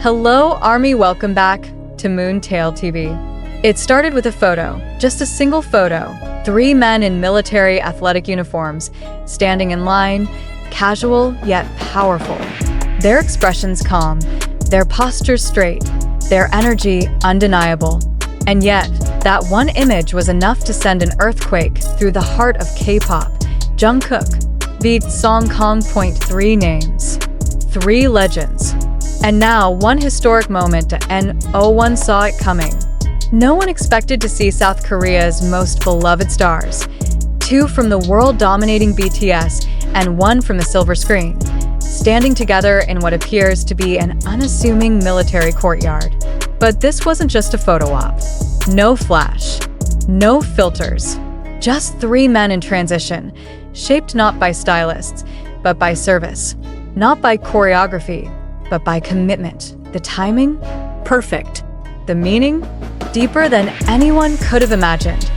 Hello, Army, welcome back to Moontail TV. It started with a photo, just a single photo. 3 men in military athletic uniforms, standing in line, casual yet powerful. Their expressions calm, their postures straight, their energy undeniable. And yet, that one image was enough to send an earthquake through the heart of K-pop. Jungkook beat Jungkook. 3 names, 3 legends. And now, one historic moment to no one saw it coming. No one expected to see South Korea's most beloved stars. 2 from the world-dominating BTS and 1 from the silver screen, standing together in what appears to be an unassuming military courtyard. But this wasn't just a photo op. No flash, no filters. Just 3 men in transition, shaped not by stylists, but by service. Not by choreography, but by commitment. The timing? Perfect. The meaning? Deeper than anyone could have imagined.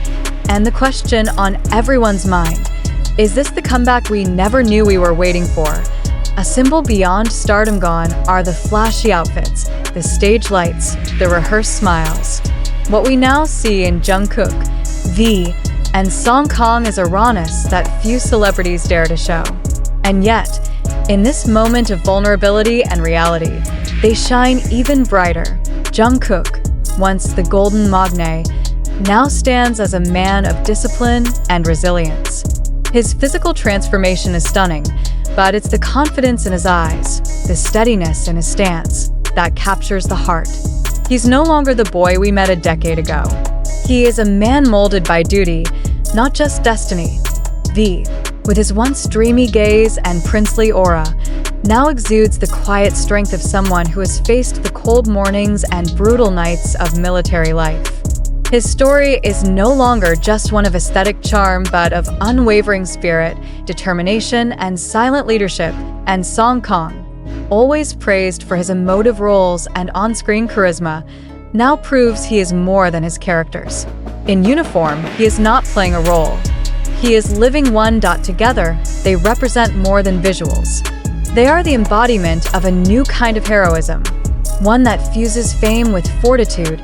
And the question on everyone's mind, is this the comeback we never knew we were waiting for? A symbol beyond stardom gone are the flashy outfits, the stage lights, the rehearsed smiles. What we now see in Jungkook, V, and Jungkook is a rawness that few celebrities dare to show. And yet, in this moment of vulnerability and reality, they shine even brighter. Jungkook, once the golden magne, now stands as a man of discipline and resilience. His physical transformation is stunning, but it's the confidence in his eyes, the steadiness in his stance, that captures the heart. He's no longer the boy we met a decade ago. He is a man molded by duty, not just destiny. V, with his once dreamy gaze and princely aura, now exudes the quiet strength of someone who has faced the cold mornings and brutal nights of military life. His story is no longer just one of aesthetic charm, but of unwavering spirit, determination, and silent leadership. And Jungkook, always praised for his emotive roles and on-screen charisma, now proves he is more than his characters. In uniform, he is not playing a role. He is living one. Together, they represent more than visuals. They are the embodiment of a new kind of heroism, one that fuses fame with fortitude,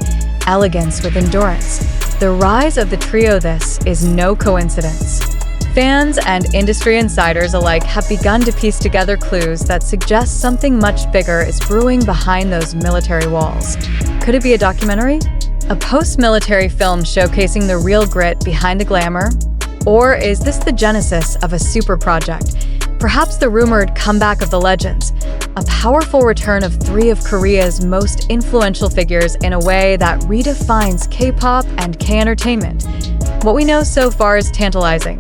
elegance with endurance. The rise of the trio, this is no coincidence. Fans and industry insiders alike have begun to piece together clues that suggest something much bigger is brewing behind those military walls. Could it be a documentary? A post-military film showcasing the real grit behind the glamour? Or is this the genesis of a super project? Perhaps the rumored comeback of the legends, a powerful return of 3 of Korea's most influential figures in a way that redefines K-pop and K-entertainment. What we know so far is tantalizing.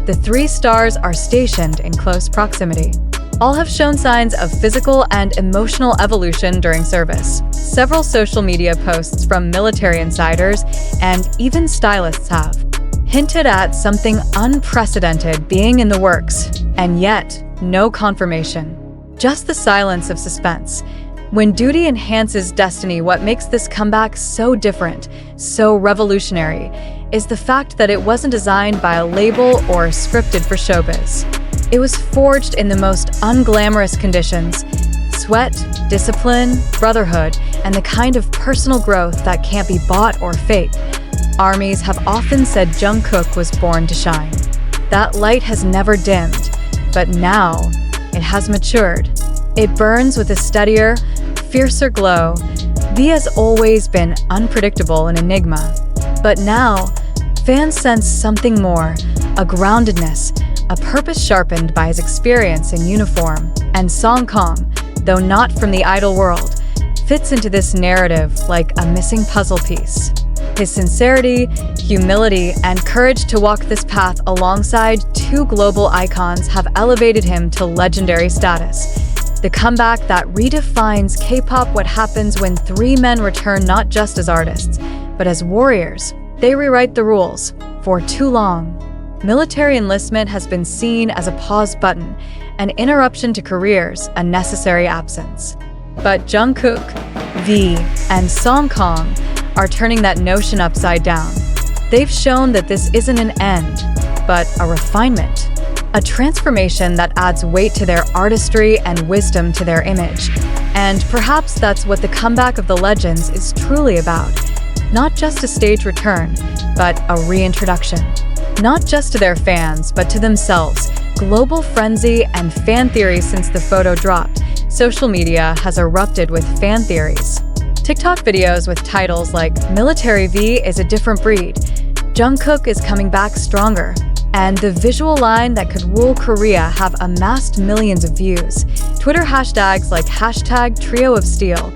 The 3 stars are stationed in close proximity. All have shown signs of physical and emotional evolution during service. Several social media posts from military insiders and even stylists have hinted at something unprecedented being in the works, and yet, no confirmation. Just the silence of suspense. When duty enhances destiny, what makes this comeback so different, so revolutionary, is the fact that it wasn't designed by a label or scripted for showbiz. It was forged in the most unglamorous conditions: sweat, discipline, brotherhood, and the kind of personal growth that can't be bought or faked. Armies have often said Jungkook was born to shine. That light has never dimmed, but now it has matured. It burns with a steadier, fiercer glow. V has always been unpredictable, an enigma. But now, fans sense something more, a groundedness, a purpose sharpened by his experience in uniform. And Jungkook, though not from the idol world, fits into this narrative like a missing puzzle piece. His sincerity, humility, and courage to walk this path alongside 2 global icons have elevated him to legendary status. The comeback that redefines K-pop. What happens when 3 men return not just as artists, but as warriors? They rewrite the rules. For too long, military enlistment has been seen as a pause button, an interruption to careers, a necessary absence. But Jungkook, V, and Jungkook are turning that notion upside down. They've shown that this isn't an end, but a refinement, a transformation that adds weight to their artistry and wisdom to their image. And perhaps that's what the comeback of the legends is truly about. Not just a stage return, but a reintroduction. Not just to their fans, but to themselves. Global frenzy and fan theories since the photo dropped. Social media has erupted with fan theories. TikTok videos with titles like "Military V is a different breed," "Jungkook is coming back stronger," and "the visual line that could rule Korea" have amassed millions of views. Twitter hashtags like #Trio of Steel,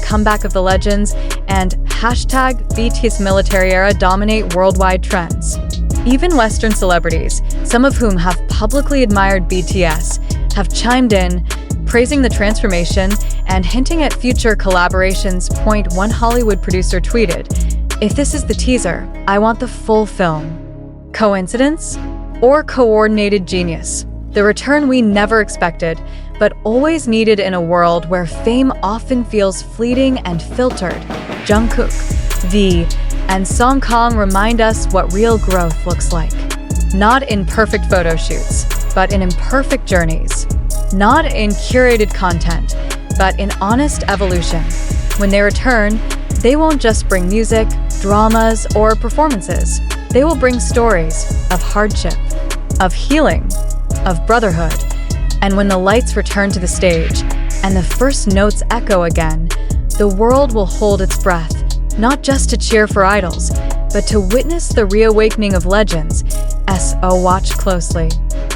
#Comeback of the Legends, and #BTS Military Era dominate worldwide trends. Even Western celebrities, some of whom have publicly admired BTS, have chimed in, praising the transformation and hinting at future collaborations. One Hollywood producer tweeted, "If this is the teaser, I want the full film." Coincidence? Or coordinated genius? The return we never expected, but always needed in a world where fame often feels fleeting and filtered. Jungkook, V, and Kang remind us what real growth looks like. Not in perfect photo shoots, but in imperfect journeys. Not in curated content, but in honest evolution. When they return, they won't just bring music, dramas, or performances. They will bring stories of hardship, of healing, of brotherhood. And when the lights return to the stage and the first notes echo again, the world will hold its breath, not just to cheer for idols, but to witness the reawakening of legends. Watch closely.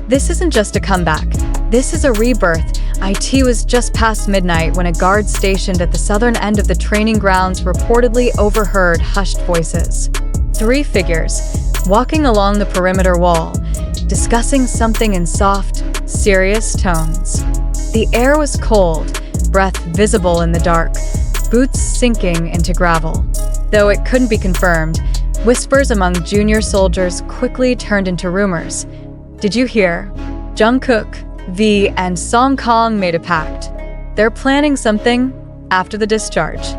This isn't just a comeback. This is a rebirth. It was just past midnight when a guard stationed at the southern end of the training grounds reportedly overheard hushed voices. 3 figures, walking along the perimeter wall, discussing something in soft, serious tones. The air was cold, breath visible in the dark, boots sinking into gravel. Though it couldn't be confirmed, whispers among junior soldiers quickly turned into rumors. Did you hear? Jungkook, V, and Kang made a pact. They're planning something after the discharge.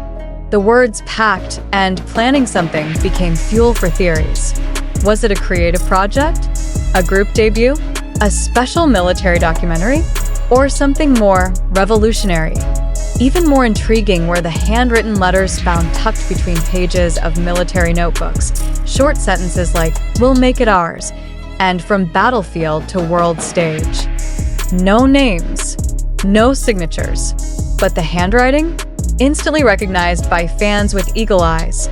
The words "pact" and "planning something" became fuel for theories. Was it a creative project? A group debut? A special military documentary? Or something more revolutionary? Even more intriguing were the handwritten letters found tucked between pages of military notebooks. Short sentences like, "We'll make it ours," and "From battlefield to world stage." No names, no signatures, but the handwriting? Instantly recognized by fans with eagle eyes.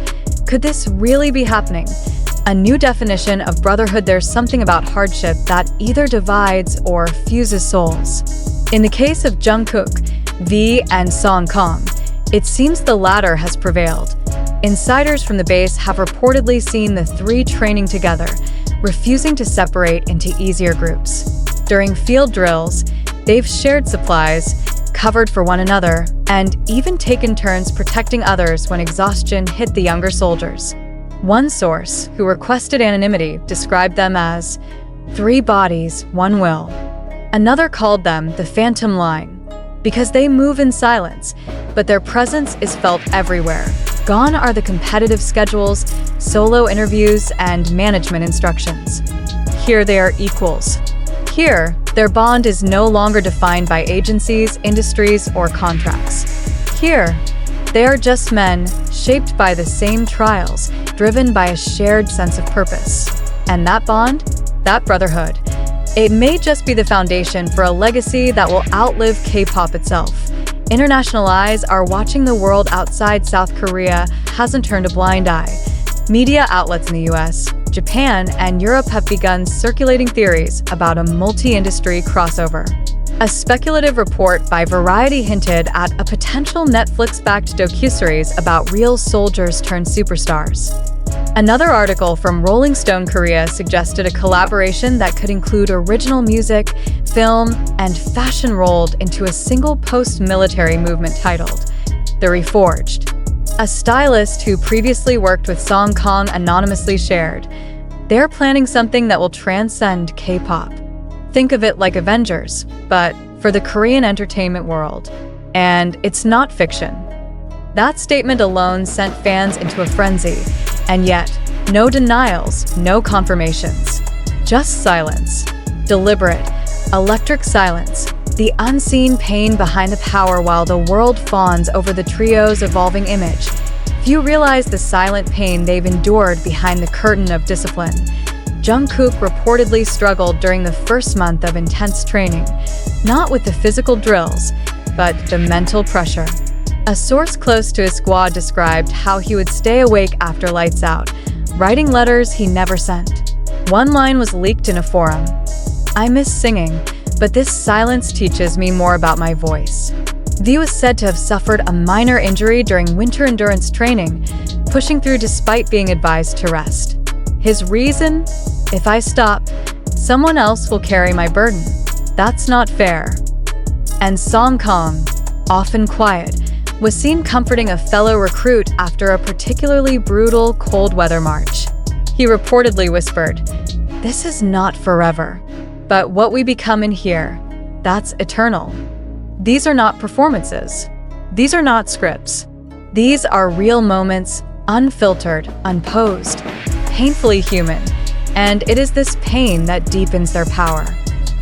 Could this really be happening? A new definition of brotherhood. There's something about hardship that either divides or fuses souls. In the case of Jungkook, V, and Kang, it seems the latter has prevailed. Insiders from the base have reportedly seen the 3 training together, refusing to separate into easier groups. During field drills, they've shared supplies, covered for one another, and even taken turns protecting others when exhaustion hit the younger soldiers. One source, who requested anonymity, described them as 3 bodies, 1 will. Another called them the Phantom Line, because they move in silence, but their presence is felt everywhere. Gone are the competitive schedules, solo interviews, and management instructions. Here they are equals. Here, their bond is no longer defined by agencies, industries, or contracts. Here, they are just men, shaped by the same trials, driven by a shared sense of purpose. And that bond, that brotherhood, it may just be the foundation for a legacy that will outlive K-pop itself. International eyes are watching. The world outside South Korea hasn't turned a blind eye. Media outlets in the US, Japan, and Europe have begun circulating theories about a multi-industry crossover. A speculative report by Variety hinted at a potential Netflix-backed docuseries about real soldiers turned superstars. Another article from Rolling Stone Korea suggested a collaboration that could include original music, film, and fashion rolled into a single post-military movement titled The Reforged. A stylist who previously worked with Kang anonymously shared, "They're planning something that will transcend K-pop. Think of it like Avengers, but for the Korean entertainment world. And it's not fiction." That statement alone sent fans into a frenzy, and yet, no denials, no confirmations. Just silence. Deliberate, electric silence, the unseen pain behind the power while the world fawns over the trio's evolving image. Few realize the silent pain they've endured behind the curtain of discipline. Jungkook reportedly struggled during the first month of intense training, not with the physical drills, but the mental pressure. A source close to his squad described how he would stay awake after lights out, writing letters he never sent. One line was leaked in a forum: "I miss singing, but this silence teaches me more about my voice." V was said to have suffered a minor injury during winter endurance training, pushing through despite being advised to rest. His reason? "If I stop, someone else will carry my burden. That's not fair." And Kang, often quiet, was seen comforting a fellow recruit after a particularly brutal cold weather march. He reportedly whispered, "This is not forever, but what we become in here, that's eternal." These are not performances. These are not scripts. These are real moments, unfiltered, unposed, painfully human. And it is this pain that deepens their power.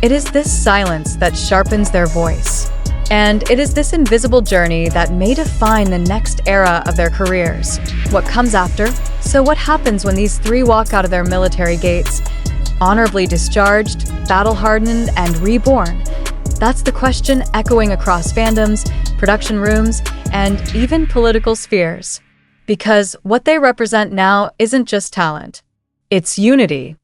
It is this silence that sharpens their voice. And it is this invisible journey that may define the next era of their careers. What comes after? So what happens when these three walk out of their military gates, honorably discharged, battle-hardened, and reborn? That's the question echoing across fandoms, production rooms, and even political spheres. Because what they represent now isn't just talent. It's unity.